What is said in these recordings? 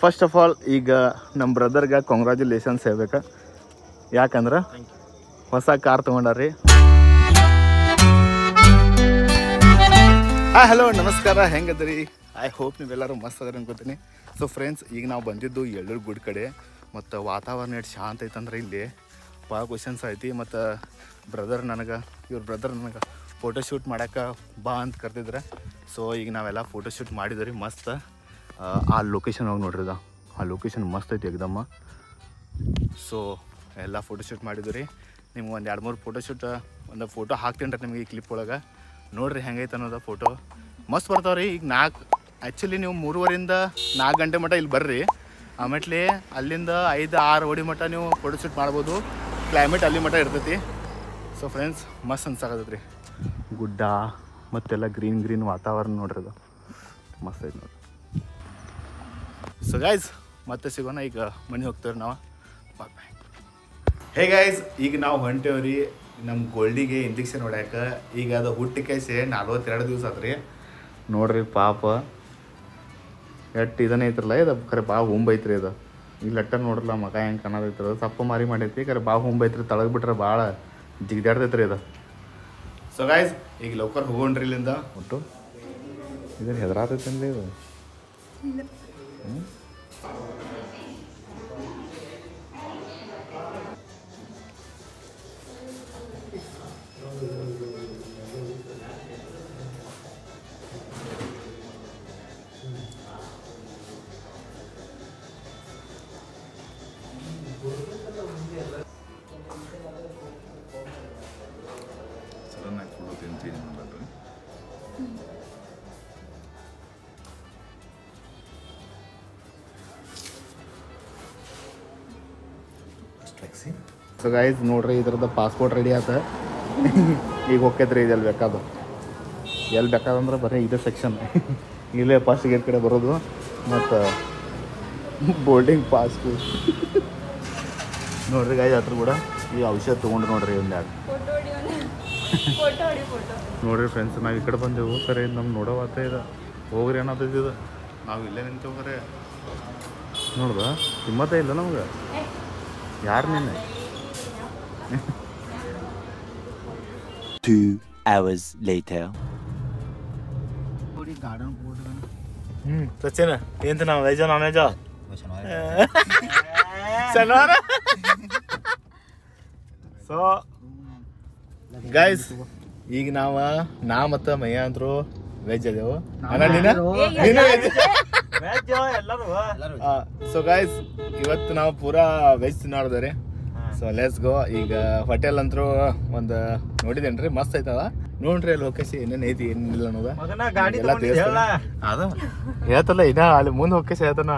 First of all ಈಗ ನಮ್ಮ ಬ್ರದರ್ಗೆ congratulations ಹೇಳ್ಬೇಕು. ಯಾಕಂದ್ರೆ ಹೊಸ ಕಾರ್ ತೊಗೊಂಡಾರ್ರಿ. ಹಾಯ್ ಹಲೋ ನಮಸ್ಕಾರ, ಹೆಂಗದ್ರಿ? ಐ ಹೋಪ್ ನೀವೆಲ್ಲರೂ ಮಸ್ತ್ ಅದ್ರಿ ಅನ್ಕೋತೀನಿ. ಸೊ ಫ್ರೆಂಡ್ಸ್, ಈಗ ನಾವು ಬಂದಿದ್ದು ಎಳ್ಳೂರು ಗುಡ್ ಕಡೆ ಮತ್ತು ವಾತಾವರಣ ಎಷ್ಟು ಶಾಂತ ಐತಂದ್ರೆ ಇಲ್ಲಿ ಭಾಳ ಕ್ವಶನ್ಸ್ ಐತಿ. ಮತ್ತು ಇವ್ರ ಬ್ರದರ್ ನನಗೆ ಫೋಟೋಶೂಟ್ ಮಾಡೋಕೆ ಬಾ ಅಂತ ಕರೆದಿದ್ರೆ. ಸೊ ಈಗ ನಾವೆಲ್ಲ ಫೋಟೋಶೂಟ್ ಮಾಡಿದ್ರಿ ಮಸ್ತ್. ಆ ಲೊಕೇಶನ್ ಹೋಗಿ ನೋಡ್ರಿ, ಆ ಲೊಕೇಶನ್ ಮಸ್ತ್ ಐತಿ ಎಕ್ದಮ್ಮ. ಸೊ ಎಲ್ಲ ಫೋಟೋಶೂಟ್ ಮಾಡಿದ್ರಿ. ನಿಮ್ಗೆ ಒಂದು 2-3 ಫೋಟೋಶೂಟ್ ಒಂದು ಫೋಟೋ ಹಾಕ್ತೀನಿ ರೀ ನಿಮಗೆ ಈ ಕ್ಲಿಪ್ ಒಳಗೆ. ನೋಡಿರಿ ಹೆಂಗೈತೆ ಅನ್ನೋದು ಫೋಟೋ ಮಸ್ತ್ ಬರ್ತಾವ್ರಿ. ಈಗ ಆ್ಯಕ್ಚುಲಿ ನೀವು 3:30ರಿಂದ 4 ಗಂಟೆ ಮಟ್ಟ ಇಲ್ಲಿ ಬರ್ರಿ. ಆಮೇಲೆ ಅಲ್ಲಿಂದ 5-6 ಹೊಡಿ ಮಟ್ಟ ನೀವು ಫೋಟೋಶೂಟ್ ಮಾಡ್ಬೋದು. ಕ್ಲೈಮೇಟ್ ಅಲ್ಲಿ ಮಟ್ಟ ಇರ್ತೈತಿ. ಸೊ ಫ್ರೆಂಡ್ಸ್, ಮಸ್ತ್ ಅನ್ಸಾಕತ್ತೈತೆ ರೀ. ಗುಡ್ಡ ಮತ್ತೆಲ್ಲ ಗ್ರೀನ್ ವಾತಾವರಣ ನೋಡ್ರಿ, ಅದು ಮಸ್ತ್ ಐತೆ ನೋಡ್ರಿ. ಸೊ ಗೈಸ್, ಮತ್ತೆ ಸಿಗೋಣ. ಈಗ ಮನೆ ಹೋಗ್ತೇವ್ರಿ ನಾವು. ಬಾಯ್ ಬಾಯ್. ಹೇ ಗೈಸ್, ಈಗ ನಾವು ಹೊಂಟೇವ್ರಿ ನಮ್ಮ ಗೋಲ್ಡಿಗೆ ಇಂಜೆಕ್ಷನ್ ಹೊಡ್ಯಾಕ. ಈಗ ಅದು ಹುಟ್ಟಿಕೈಸಿ 42 ದಿವಸ ಆತ್ರಿ. ನೋಡ್ರಿ ಪಾಪ ಎಟ್ಟು ಇದನ್ನೇ ಐತ್ರಲ್ಲ, ಇದು ಖರೆ ಭಾಳ ಹುಂಬೈತ್ರಿ. ಅದು ಈಗ ಲಟ್ಟ ನೋಡ್ರಲ್ಲ ಮಗ ಹೆಂಗೆ ಕಾಣದೈತ್ರಿ. ಅದು ಸಪ್ಪ ಮಾರಿ ಮಾಡೈತಿ, ಖರೆ ಭಾಳ ಹುಂಬೈತ್ರಿ. ತಳಗ್ ಬಿಟ್ರೆ ಭಾಳ ಜಿಗ್ದಾಡ್ತೈತ್ರಿ ಅದು. ಸೊ ಗೈಸ್, ಈಗ ಲೌಕರ್ ಹೋಗೋಣ್ರಿ ಇಲ್ಲಿಂದ. ಒಟ್ಟು ಇದನ್ನು ಹೆದರಾತೈತಂದ್ರಿ ಇದು. ಸಡನ್ನಾಗಿ ಫುಲ್ ಚೇಂಜ್ ಮಾಡ್ರಿ. ಸೊ ಗೈಸ್ ನೋಡ್ರಿ, ಇದ್ರದ್ದು ಪಾಸ್ಪೋರ್ಟ್ ರೆಡಿ ಆತ. ಈಗ ಹೋಗ್ತೈತ್ರಿ ಇದು ಎಲ್ಲಿ ಬೇಕಾದಂದ್ರೆ ಬರೀ ಇದೇ ಸೆಕ್ಷನ್. ಇಲ್ಲೇ ಫಸ್ಟ್ ಗೇಟ್ ಕಡೆ ಬರೋದು ಮತ್ತು ಬೋರ್ಡಿಂಗ್ ಪಾಸ್. ನೋಡ್ರಿ ಗೈಸ್, ಹತ್ರ ಕೂಡ ಈ ಔಷಧ ತೊಗೊಂಡ್ರು ನೋಡ್ರಿ ಒಂದೆರಡು. ನೋಡ್ರಿ ಫ್ರೆಂಡ್ಸ್, ನಾವು ಈ ಕಡೆ ಬಂದೆವು. ಸರಿ ನಮ್ಗೆ ನೋಡೋವಾತ ಇದೆ. ಹೋಗ್ರಿ ಏನಾಗ್ತೈತಿ ಇದು. ನಾವು ಇಲ್ಲೇ ನಿಂತು ಹೋಗ್ರೆ ನೋಡ್ದ ಹಿಮ್ಮತ್ತೇ ಇಲ್ಲ ನಮ್ಗೆ. ಯಾರು ನಿನ್ನೆ 2 hours later. ಸಚಿನ್ ಏನ್ ನಾವು ವೆಜ್ ನಾನ್ ವೆಜ್ ಶನಿವಾರ. ಸೊ ಗೈಸ್, ಈಗ ನಾ ಮತ್ತು ಮಯ್ಯ ಅಂತರೂ ವೆಜ್ ಅದೇವು. ಸೊ ಗೈಸ್, ಇವತ್ತು ನಾವು ಪೂರಾ ವೆಜ್ ತಿನ್ನಾಡ್ದೆ. So let's go. ಈಗ ಹೋಟೆಲ್ ಅಂತರೂ ಒಂದು ನೋಡಿದೇನ್ರಿ, ಮಸ್ತ್ ಐತದ. ನೋಡ್ರಿ ಅಲ್ಲಿ ಹೋಗಿ ಏನೇನು ಐತಿ ಏನಿಲ್ಲ ಅನ್ನೋದ ಅದ ಹೇಳ್ತಲ್ಲ. ಇನ್ನ ಅಲ್ಲಿ ಮುಂದೆ ಹೋಗಿ ಹೇಳ್ತಾನ.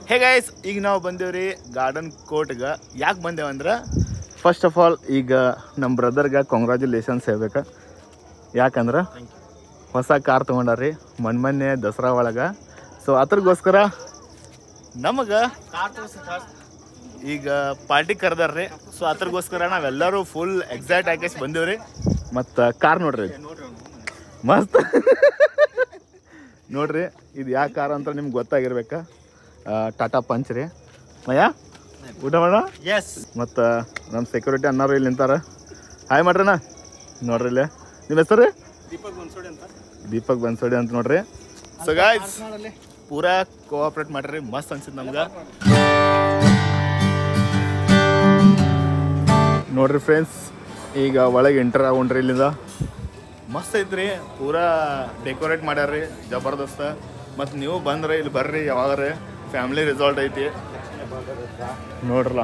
ಹೇ ಗೈಸ್, ಈಗ ನಾವು ಬಂದೇವ್ರಿ ಗಾರ್ಡನ್ ಕೋರ್ಟ್ಗೆ. ಯಾಕೆ ಬಂದೇವಂದ್ರೆ ಫಸ್ಟ್ ಆಫ್ ಆಲ್ ಈಗ ನಮ್ಮ ಬ್ರದರ್ಗೆ ಕಾಂಗ್ರ್ಯಾಚುಲೇಷನ್ಸ್ ಹೇಳ್ಬೇಕು. ಯಾಕಂದ್ರೆ ಹೊಸ ಕಾರ್ ತೊಗೊಂಡಾರ್ರಿ ಮೊನ್ನೆ ದಸರಾ ಒಳಗೆ. ಸೊ ಅದ್ರಗೋಸ್ಕರ ನಮಗೆ ಈಗ ಪಾರ್ಟಿ ಕರೆದಾರ್ರಿ. ಸೊ ಅದ್ರಗೋಸ್ಕರ ನಾವೆಲ್ಲರೂ ಫುಲ್ ಎಕ್ಸೈಟ್ ಆಗಿ ಬಂದೇವ್ರಿ. ಮತ್ತು ಕಾರ್ ನೋಡ್ರಿ ಮಸ್ತ್ ನೋಡ್ರಿ. ಇದು ಯಾವ ಕಾರ್ ಅಂತ ನಿಮ್ಗೆ ಗೊತ್ತಾಗಿರ್ಬೇಕಾ? ಟಾಟಾ ಪಂಚ್ ರೀ. ಮಯ್ಯ ಊಟ ಮಾಡೋಣ. ಎಸ್. ಮತ್ತು ನಮ್ಮ ಸೆಕ್ಯೂರಿಟಿ ಅನ್ನಾರು ಇಲ್ಲಿ ನಿಂತಾರ. ಹಾಯ್ ಮಾಡ್ರಣ್ಣ. ನೋಡ್ರಿ ಇಲ್ಲೇ ನಿಮ್ಮ ಹೆಸರು ರೀ? ದೀಪಕ್ ಬನ್ಸೋಡಿ ಅಂತ ನೋಡ್ರಿ. ಸೊ ಗಾಯ್ಸ್, ಪೂರಾ ಕೋಆಪ್ರೇಟ್ ಮಾಡ್ರಿ, ಮಸ್ತ್ ಅನ್ಸಿತ್ತು ನಮ್ಗೆ. ನೋಡ್ರಿ ಫ್ರೆಂಡ್ಸ್, ಈಗ ಒಳಗೆ ಎಂಟರ್ ಆಗೋಣ್ರಿ ಇಲ್ಲಿಂದ. ಮಸ್ತ್ ಐತ್ರಿ, ಪೂರಾ ಡೆಕೋರೇಟ್ ಮಾಡ್ಯಾರ್ರಿ ಜಬರ್ದಸ್ತ. ಮತ್ತು ನೀವು ಬಂದ್ರೆ ಇಲ್ಲಿ ಬರ್ರಿ ಯಾವಾಗ್ರಿ. ಫ್ಯಾಮಿಲಿ ರೆಸಾರ್ಟ್ ಐತಿ ನೋಡ್ರಲ್ಲ,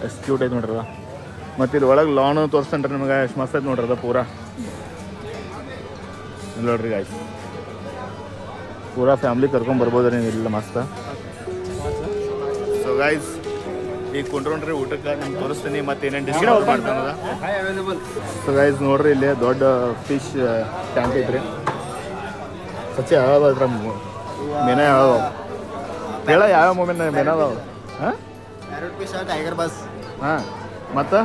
ಎಷ್ಟು ಕ್ಯೂಟ್ ಐತಿ ನೋಡ್ರಲ್ಲ. ಮತ್ತು ಇಲ್ಲಿ ಒಳಗೆ ಲಾನು ತೋರಿಸ್ತೇನೆ ನಿಮಗೆ, ಎಷ್ಟು ಮಸ್ತ್ ಐತಿ ನೋಡ್ರದ ಪೂರಾ. ನೋಡ್ರಿ ಗಾಯ್ಸ್, ಪೂರಾ ಫ್ಯಾಮಿಲಿ ಕರ್ಕೊಂಡು ಬರ್ಬೋದು ರೀ ಇಲ್ಲ ಮಸ್ತ್. ಸೊ ಗಾಯ್ಸ್, ಈಗ ಕುಂಡ್ರೋಣ್ರಿ ಊಟಕ್ಕೆ ನಿಮ್ಗೆ ತೋರಿಸ್ತೀನಿ ಮತ್ತು ಏನೇನು ಡಿಸ್ಕೌಂಟ್ ಮಾಡ್ತಾನದ. ಸೊ ಗಾಯ್ಸ್ ನೋಡ್ರಿ, ಇಲ್ಲಿ ದೊಡ್ಡ ಫಿಶ್ ಟ್ಯಾಂಕ್ ಐತ್ರಿ. ಸಚ್ಚಿ ಯಾವ ಮೇನ ಯಾವ ಹೇಳ ಯಾವ ಮೂಮೆಂಟ್ ಮೇನ ಅದಾವ? ಹಾಂ, ಟೈಗರ್ ಬಸ್. ಹಾಂ, ಮತ್ತು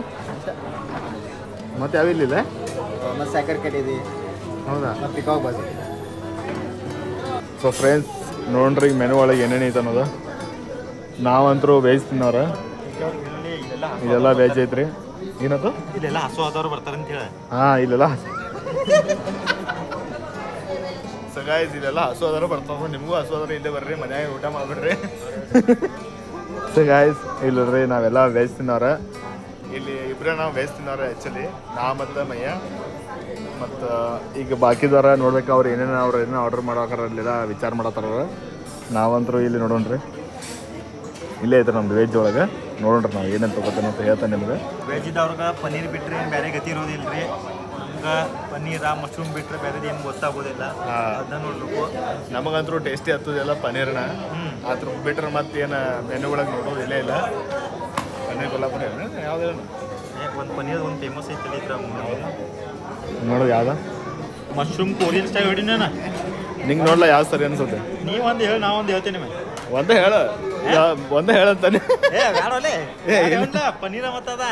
ಯಾವ ಇಲ್ಲಿಲ್ಲ? ಸಾಕರ್ ಕಟ್ಟಿದೆ. ಹೌದಾ? Peacock bus. ಸೊ ಫ್ರೆಂಡ್ಸ್, ನೋಡ್ರಿ ಈಗ ಮೆನು ಒಳಗೆ ಏನೇನು ಐತೆ ಅನ್ನೋದು. ನಾವಂತರೂ ವೆಜ್ ತಿನ್ನೋರ, ಇದೆಲ್ಲ ವೆಜ್ ಐತ್ರಿ. ಏನದು ಇಲ್ಲೆಲ್ಲ ಹಸು ಆದವ್ರು ಬರ್ತಾರೆ ಅಂತ ಹೇಳಿ. ಹಾಂ, ಇಲ್ಲೆಲ್ಲ ಸೊ ಗಾಯ್ಸ್ ಇದೆಲ್ಲ ಹಸು ಆದರೂ ಬರ್ತಾವ. ನಿಮಗೂ ಹಸು ಆದ್ರೆ ಇಲ್ಲೇ ಬರ್ರಿ, ಮನ್ಯಾಗ ಊಟ ಮಾಡ್ಬಿಡ್ರಿ. ಸೊ ಗಾಯ್ಸ್ ಇಲ್ಲರಿ ನಾವೆಲ್ಲ ವೆಜ್ ತಿನ್ನೋರ. ಇಲ್ಲಿ ಇಬ್ಬರೇ ನಾವು ವೆಜ್ ತಿನ್ನೋರ ಆ್ಯಕ್ಚುಲಿ, ನಾ ಮತ್ತು ಮಯ್ಯ. ಮತ್ತು ಈಗ ಬಾಕಿದವ್ರ ನೋಡ್ಬೇಕು ಅವ್ರು ಏನೇನು ಆರ್ಡರ್ ಮಾಡೋಕಾರ ಅಲ್ಲೆಲ್ಲ ವಿಚಾರ ಮಾಡತ್ತಾರ. ನಾವಂತರೂ ಇಲ್ಲಿ ನೋಡೋಣ್ರಿ, ಇಲ್ಲೇ ಐತೆ ನಮ್ದು ವೆಜ್ ಒಳಗೆ. ನೋಡೋಣ್ರಿ ನಾವು ಏನೇನು ತೊಗೋತೇನೆ ಅಂತ ಹೇಳ್ತಾನೆ ನಿಮ್ಗೆ. ವೆಜ್ ಇದ್ದವ್ರಿಗೆ ಪನ್ನೀರ್ ಬಿಟ್ಟರೆ ಏನು ಬೇರೆ ಗತಿ ಇರೋದಿಲ್ಲ ರೀ. ನಮ್ಗೆ ಪನ್ನೀರ ಮಶ್ರೂಮ್ ಬಿಟ್ಟರೆ ಬೇರೆದು ಏನು ಗೊತ್ತಾಗೋದಿಲ್ಲ, ಅದನ್ನ ನೋಡ್ಬೇಕು. ನಮಗಂತರೂ ಟೇಸ್ಟಿ ಹತ್ತೋದಿಲ್ಲ ಪನ್ನೀರ್ನ. ಅದ್ರ ಬಿಟ್ರೆ ಮತ್ತೇನು ಮೆನು ಒಳಗೆ ನೋಡೋದಿಲ್ಲೇ ಇಲ್ಲ. ಪನ್ನೀರ್ ಕೊಲ್ಲಾಪುರಿ ಯಾವ್ದು ಒಂದು ಪನ್ನೀರ್ ಒಂದು ಫೇಮಸ್ ಐತಿ ಇದ್ರ ನೋಡೋದು ಯಾವ್ದು? ಮಶ್ರೂಮ್ ಕೊರಿಯನ್ ಸ್ಟೈಲ್ ಹೊಡಿ ನಾನು ನಿಂಗೆ ನೋಡ್ಲಾ ಯಾವ ಸರಿ ಅನ್ಸುತ್ತೆ? ನೀವು ಒಂದು ಹೇಳಿ, ನಾವು ಒಂದು ಹೇಳ್ತೇನೆ. ಒಂದೇ ಹೇಳ, ಒಂದೇ ಹೇಳಂತಾನೆ. ಏ ಬೇಡವಲ್ಲೇ ಪನ್ನೀರ ಮತ್ತದ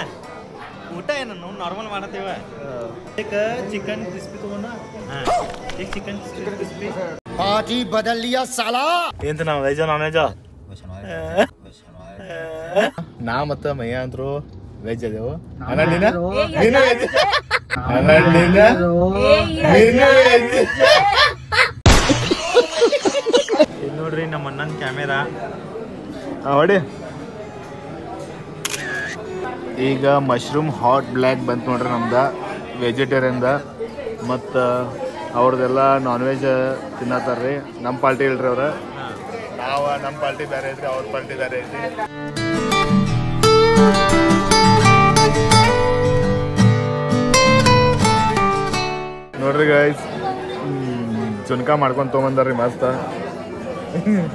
ಊಟ ಏನು ನಾವು ನಾರ್ಮಲ್ ಮಾಡತ್ತೇವ. ಈಗ ಚಿಕನ್ ಕ್ರಿಸ್ಪಿ ತಗೊಂಡ, ಈಗ ಚಿಕನ್ ಕ್ರಿಸ್ಪಿ पार्टी बदल लिया साला। ಎಂತ ನಾವು ವೆಜ್ ನಾನ್ ವೆಜ್? ನಾ ಮತ್ತು ಮಯ್ಯ ಅಂದ್ರು ವೆಜ್ ಅದೇವು. ಅನನ್ಯನ ನೀನು ವೆಜ್? ಅನನ್ಯನ ನೀನು ವೆಜ್? ಇಲ್ಲಿ ನೋಡ್ರಿ ನಮ್ಮ ಅಣ್ಣನ ಕ್ಯಾಮೆರಾ ಹೊಡಿ. ಈಗ ಮಶ್ರೂಮ್ ಹಾಟ್ ಬ್ಲ್ಯಾಕ್ ಬಂತು ನೋಡ್ರಿ ನಮ್ದು ವೆಜಿಟೇರಿಯನ್ದ. ಮತ್ತು ಅವ್ರದ್ದೆಲ್ಲ ನಾನ್ ವೆಜ್ ತಿನ್ನತ್ತಾರ್ರಿ. ನಮ್ಮ ಪಾರ್ಟಿ ಇಲ್ರಿ ಅವ್ರು. ನಾವು ನಮ್ಮ ಪಾರ್ಟಿ ಬೇರೆ ಐತ್ರಿ, ಅವ್ರ ಪಾರ್ಟಿ ಬೇರೆ ಐತಿ. ನೋಡ್ರಿ ಗೈಸ್, ಚುನ್ಕಾ ಮಾಡ್ಕೊಂಡು ತೊಗೊಂಬಂದಾರ್ರಿ ಮಸ್ತ.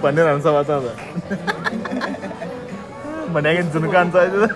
ಪನ್ನೀರ್ ಅನ್ಸವತ್ತ ಅದ, ಮನ್ಯಾಗಿನ ಚುನ್ಕಾ ಅನ್ಸ ಆಯ್ತದ.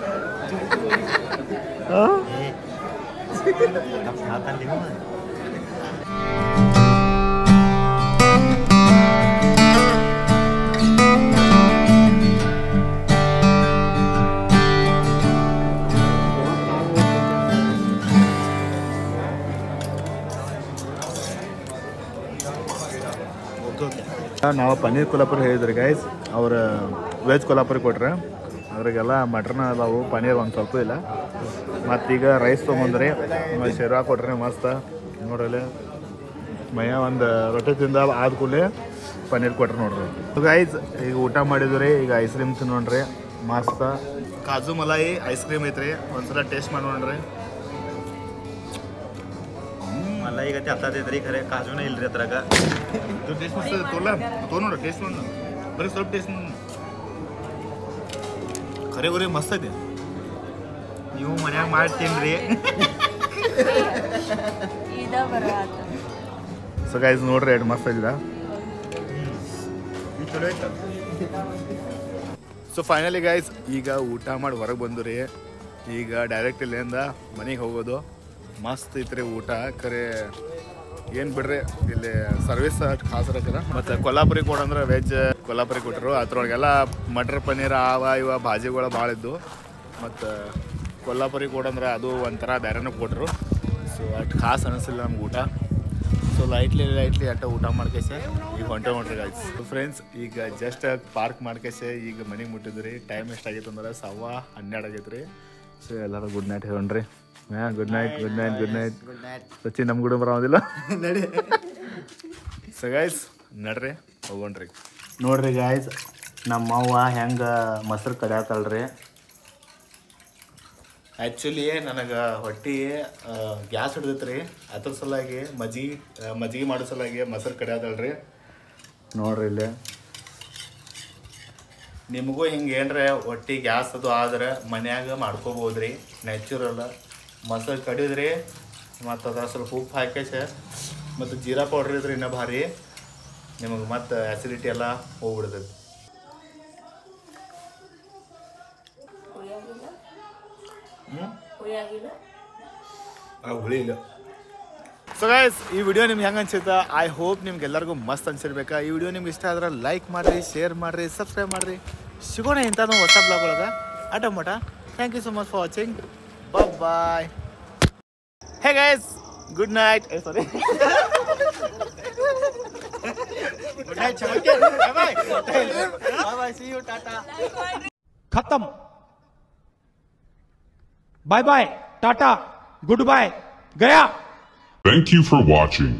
ನಾವು ಪನ್ನೀರ್ ಕೊಲ್ಲಾಪುರಿ ಹೇಳಿದ್ರಿ ಗೈಸ್, ಅವ್ರ ವೆಜ್ ಕೊಲ್ಲಾಪುರಿ ಕೊಟ್ರೆ. ಅದ್ರಾಗೆಲ್ಲ ಮಟನ್ ಅದಾವು, ಪನ್ನೀರ್ ಒಂದು ಸ್ವಲ್ಪ ಇಲ್ಲ. ಮತ್ತೀಗ ರೈಸ್ ತೊಗೊಂಡ್ರಿ, ಶೇರ್ವಾ ಕೊಟ್ರಿ ಮಸ್ತ. ನೋಡ್ರಲ್ಲಿ ಮಯ್ಯ ಒಂದು ರೊಟ್ಟಿ ತಿಂದ ಆದ ಕೂಡಲೇ ಪನ್ನೀರ್ ಕೊಟ್ರಿ ನೋಡ್ರಿ. ಗೈಸ್ ಈಗ ಊಟ ಮಾಡಿದ್ರಿ, ಈಗ ಐಸ್ ಕ್ರೀಮ್ ತಿನ್ನೋಣ್ರಿ ಮಸ್ತ. ಕಾಜು ಮಲಾಯಿ ಐಸ್ ಕ್ರೀಮ್ ಐತ್ರಿ, ಒಂದ್ಸಲ ಟೇಸ್ಟ್ ಮಾಡಿ ನೋಡ್ರಿ. ಮಲಾಯಿ ಗತಿ ಹತ್ತೈತ್ರಿ, ಖರೆ ಕಾಜುನೇ ಇಲ್ರಿ ಅದ್ರಾಗ. ಟೇಸ್ಟ್ ಮಾಡ್ತದೆ ತೋರ್ ಟೇಸ್ಟ್ ಮಾಡಿ ಬರೀ ಸ್ವಲ್ಪ ಟೇಸ್ಟ್ ಮಾಡಿ. ಖರೆ ಗುರಿ ಮಸ್ತ್ ಐತಿ. ನೀವು ಮನ್ಯಾಗ ಮಾಡ್ತೀನ್ರಿ. ಸೊ ಗೈಸ್ ನೋಡ್ರಿ ಎಷ್ಟು ಮಸ್ತ್ ಐತಿದ. ಚಲೋ ಐತ. ಸೊ ಫೈನಲಿ ಗೈಸ್ ಈಗ ಊಟ ಮಾಡಿ ಹೊರಗೆ ಬಂದು ರೀ. ಈಗ ಡೈರೆಕ್ಟ್ ಇಲ್ಲಿಂದ ಮನೆಗೆ ಹೋಗೋದು. ಮಸ್ತ್ ಐತ್ರಿ ಊಟ. ಖರೆ ಏನು ಬಿಡ್ರಿ, ಇಲ್ಲಿ ಸರ್ವಿಸ್ ಖಾಸ್ ಇರತ್ತಲ್ಲ. ಮತ್ತು ಕೊಲ್ಲಾಪುರಿ ಕೊಡಂದ್ರೆ ವೆಜ್ ಕೊಲ್ಲಾಪುರಿ ಕೊಟ್ಟರು. ಅದ್ರೊಳಗೆಲ್ಲ ಮಟರ್ ಪನ್ನೀರ್ ಅವ ಇವ ಭಾಜಿಗಳು ಭಾಳ ಇದ್ದು. ಮತ್ತು ಕೊಲ್ಲಾಪುರಿ ಕೊಡಂದ್ರೆ ಅದು ಒಂಥರ ಬೇರೆನೂ ಕೊಟ್ಟರು. ಸೊ ಅಷ್ಟು ಖಾಸ್ ಅನಿಸಿಲ್ಲ ನಮ್ಗೆ ಊಟ. ಸೊ ಲೈಟ್ಲಿ ಅಟ್ಟ ಊಟ ಮಾಡ್ಕೇಸೆ ಈಗ ಹೊಂಟೆ ನೋಡ್ರಿ ಗೈಸ್. ಫ್ರೆಂಡ್ಸ್ ಈಗ ಜಸ್ಟ್ ಪಾರ್ಕ್ ಮಾಡ್ಕೇಸೆ ಈಗ ಮನೆಗೆ ಮುಟ್ಟಿದ್ರಿ. ಟೈಮ್ ಎಷ್ಟಾಗೈತೆ ಅಂದ್ರೆ 12:12 ಆಗೈತೆ ರೀ. ಸೊ ಎಲ್ಲರೂ ಗುಡ್ ನೈಟ್ ಹೇಳೋಣ್ರಿ. ಹಾಂ good night good night good night. Sachi ನಮ್ಮ ಗುಡ ಬರೋದಿಲ್ಲ ನಡಿ. ಸೊ ಗೈಸ್ ನಡ್ರಿ ಹೋಗೋಣ್ರಿ. ನೋಡ್ರಿ ಗಾಯ್ಸ್ ನಮ್ಮವ್ವ ಹೆಂಗೆ ಮೊಸರು ಕಡಿಯಾತಲ್ರಿ. ಆ್ಯಕ್ಚುಲಿ ನನಗೆ ಹೊಟ್ಟೆ ಗ್ಯಾಸ್ ಹಿಡ್ದೈತ್ರಿ, ಅದ್ರ ಸಲಾಗಿ ಮಜ್ಜಿಗೆ ಮಾಡೋ ಸಲಾಗಿ ಮೊಸರು ಕಡಿಯಾತಲ್ರಿ. ನೋಡ್ರಿ ಇಲ್ಲಿ ನಿಮಗೂ ಹಿಂಗೆ ಏನರ ಹೊಟ್ಟೆ ಗ್ಯಾಸ್ ಅದು ಆದ್ರೆ ಮನ್ಯಾಗ ಮಾಡ್ಕೋಬೋದ್ರಿ. ನ್ಯಾಚುರಲ್ ಮೊಸರು ಕಡಿದ್ರಿ, ಮತ್ತು ಅದ್ರ ಸ್ವಲ್ಪ ಉಪ್ಪು ಹಾಕೇಸೆ ಮತ್ತು ಜೀರಾ ಪೌಡ್ರ್ ಇದ್ರಿ ಇನ್ನೂ ಭಾರಿ. ನಿಮಗೆ ಮತ್ತು ಆ್ಯಸಿಡಿಟಿ ಎಲ್ಲ ಹೋಗ್ಬಿಡ್ತೈತಿ. ಹುಳಿ ಇಲ್ಲ. ಸೊ ಗೈಸ್ ಈ ವಿಡಿಯೋ ನಿಮ್ಗೆ ಹೆಂಗೆ ಅನ್ಸುತ್ತೆ? ಐ ಹೋಪ್ ನಿಮ್ಗೆ ಎಲ್ಲರಿಗೂ ಮಸ್ತ್ ಅನ್ಸಿರ್ಬೇಕಾ. ಈ ವಿಡಿಯೋ ನಿಮ್ಗೆ ಇಷ್ಟ ಆದ್ರೆ ಲೈಕ್ ಮಾಡಿರಿ, ಶೇರ್ ಮಾಡಿರಿ, ಸಬ್ಸ್ಕ್ರೈಬ್ ಮಾಡಿರಿ. ಸಿಗೋಣ ಇಂಥದ್ದು ಹೊಸ ಬ್ಲಾಗ್ ಒಳಗೆ ಅಟಮಟ. Thank you so much for watching. Bye. Hey guys good night. Sorry good night ಚಮಕ್ಕೆ bye bye bye bye see you ಟಾಟಾ खत्म बाय बाय टाटा गुड बाय गया Thank you for watching.